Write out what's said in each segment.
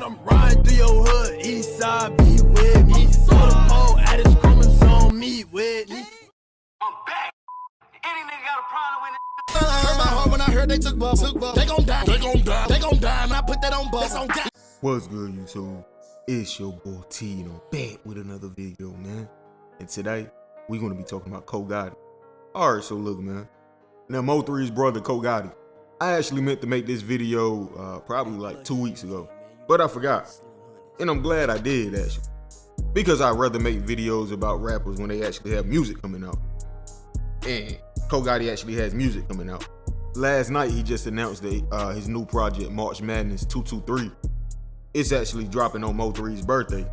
when I'm riding through your hood, east side, be with me. So the pole at his chromosome, meet with me. I'm back. Any nigga got a problem with it. Hurt my heart when I heard they took bubble. They gon' die, they gon' die, they gon' die, and I put that on bubble. What's good, YouTube? It's your boy T, and I'm back with another video, man. And today, we're gonna be talking about Ko Gotti. Alright, so look, man. Now, Mo3's brother, Ko Gotti. I actually meant to make this video probably like 2 weeks ago, but I forgot. And I'm glad I did, actually. Because I'd rather make videos about rappers when they actually have music coming out. And Ko Gotti actually has music coming out. Last night, he just announced that his new project, March Madness 223, it's actually dropping on Mo3's birthday,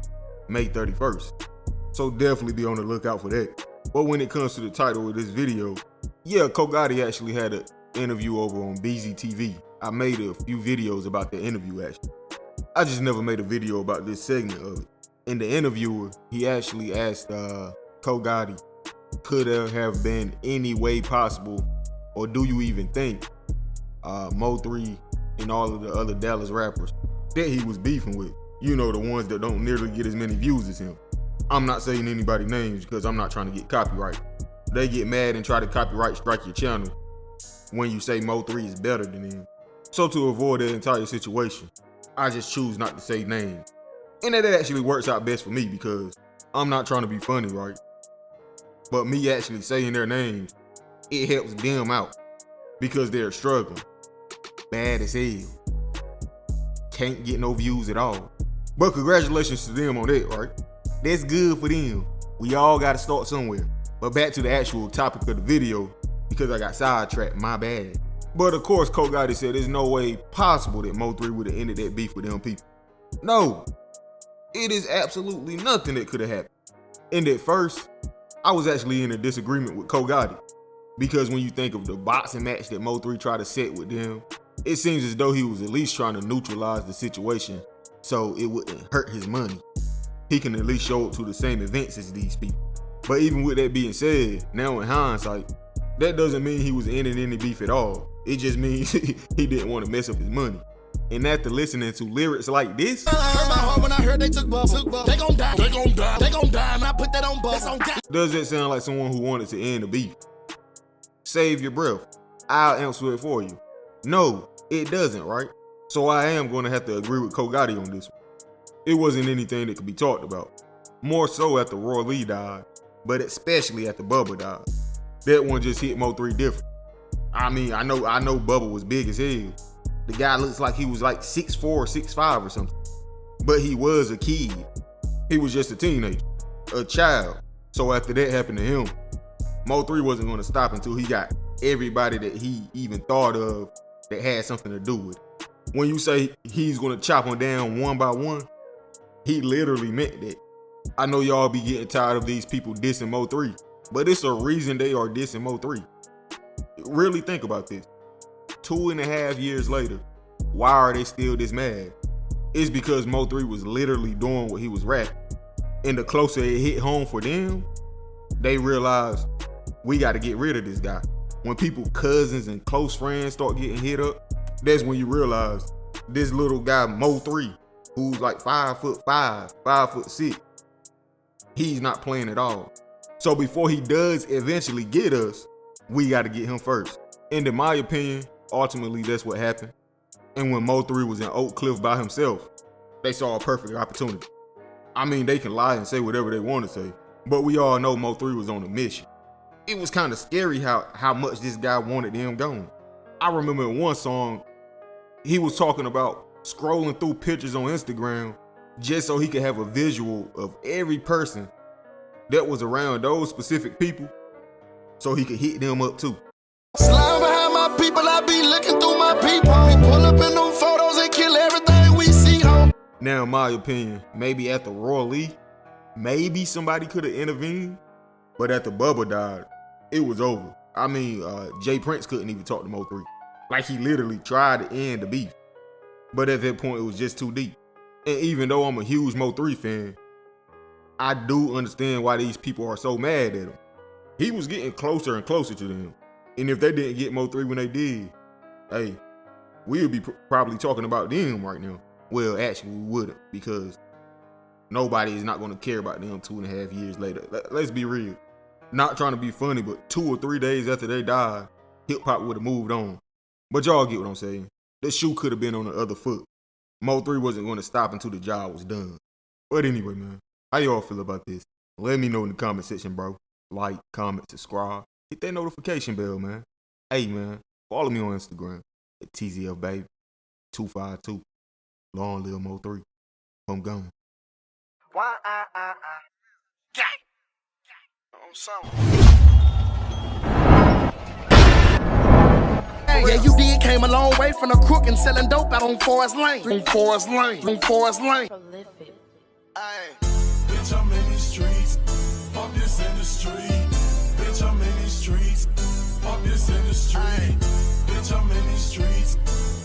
May 31st. So definitely be on the lookout for that. But when it comes to the title of this video, yeah, Ko Gotti actually had an interview over on BZTV. I made a few videos about the interview, actually. I just never made a video about this segment of it. In the interviewer, he actually asked Ko Gotti, could there have been any way possible, or do you even think Mo3 and all of the other Dallas rappers that he was beefing with, you know, the ones that don't nearly get as many views as him. I'm not saying anybody's names because I'm not trying to get copyright. They get mad and try to copyright strike your channel when you say Mo3 is better than him. So to avoid that entire situation, I just choose not to say names. And that actually works out best for me because I'm not trying to be funny, right? But me actually saying their names, it helps them out because they're struggling. Bad as hell. Can't get no views at all. But congratulations to them on that, right? That's good for them. We all gotta start somewhere. But back to the actual topic of the video, because I got sidetracked, my bad. But of course, Ko Gotti said there's no way possible that Mo3 would have ended that beef with them people. No, it is absolutely nothing that could have happened. And at first, I was actually in a disagreement with Ko Gotti. Because when you think of the boxing match that Mo3 tried to set with them, it seems as though he was at least trying to neutralize the situation so it wouldn't hurt his money. He can at least show up to the same events as these people. But even with that being said, now in hindsight, that doesn't mean he was ending any beef at all. It just means he didn't want to mess up his money. And after listening to lyrics like this, hurt my heart when I heard they took bubble. They gon' die, they gon' die, they gon' die, and I put that on bubble. Does that sound like someone who wanted to end the beef? Save your breath. I'll answer it for you. No, it doesn't, right? So I am going to have to agree with Ko Gotti on this one. It wasn't anything that could be talked about. More so after Roy Lee died, but especially after Bubba died. That one just hit Mo3 different. I mean, I know Bubba was big as hell. The guy looks like he was like 6'4", 6'5" or something. But he was a kid. He was just a teenager, a child. So after that happened to him, Mo3 wasn't going to stop until he got everybody that he even thought of that had something to do with it. When you say he's going to chop them down one by one, he literally meant that. I know y'all be getting tired of these people dissing Mo3, but it's a reason they are dissing Mo3. Really think about this. 2.5 years later, why are they still this mad? It's because Mo3 was literally doing what he was rapping. And the closer it hit home for them, they realized, we got to get rid of this guy. When people, cousins and close friends start getting hit up, that's when you realize this little guy, Mo3, who's like 5'5", 5'6", he's not playing at all. So before he does eventually get us, we got to get him first. And in my opinion, ultimately that's what happened. And when Mo3 was in Oak Cliff by himself, they saw a perfect opportunity. I mean, they can lie and say whatever they want to say, but we all know Mo3 was on a mission. It was kind of scary how much this guy wanted him gone. I remember in one song, he was talking about scrolling through pictures on Instagram just so he could have a visual of every person that was around those specific people so he could hit them up too. Slime behind my people, I be looking through my people. We pull up in them photos and kill everything we see, ho. Now, in my opinion, maybe after Roy Lee, maybe somebody could have intervened, but after Bubba died, it was over. I mean, Jay Prince couldn't even talk to Mo3. Like, he literally tried to end the beef. But at that point, it was just too deep. And even though I'm a huge Mo3 fan, I do understand why these people are so mad at him. He was getting closer and closer to them. And if they didn't get Mo3 when they did, hey, we'll be probably talking about them right now. Well, actually, we wouldn't, because nobody is not going to care about them 2.5 years later. Let's be real. Not trying to be funny, but 2 or 3 days after they died, hip hop would have moved on. But y'all get what I'm saying. The shoe could have been on the other foot. Mo3 wasn't going to stop until the job was done. But anyway, man, how y'all feel about this? Let me know in the comment section, bro. Like, comment, subscribe. Hit that notification bell, man. Hey, man, follow me on Instagram at TZFBaby252. Long live Mo3. I'm gone. Yeah, you did came a long way from the crook and selling dope out on Forest Lane. Prolific. Bitch, I'm in these streets. Fuck this industry. Bitch, I'm in these streets. Fuck this industry. Bitch, I'm in these streets.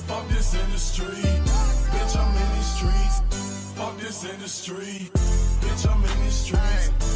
Fuck this industry. Bitch, I'm in these streets. Fuck this industry. Bitch, I'm in these streets.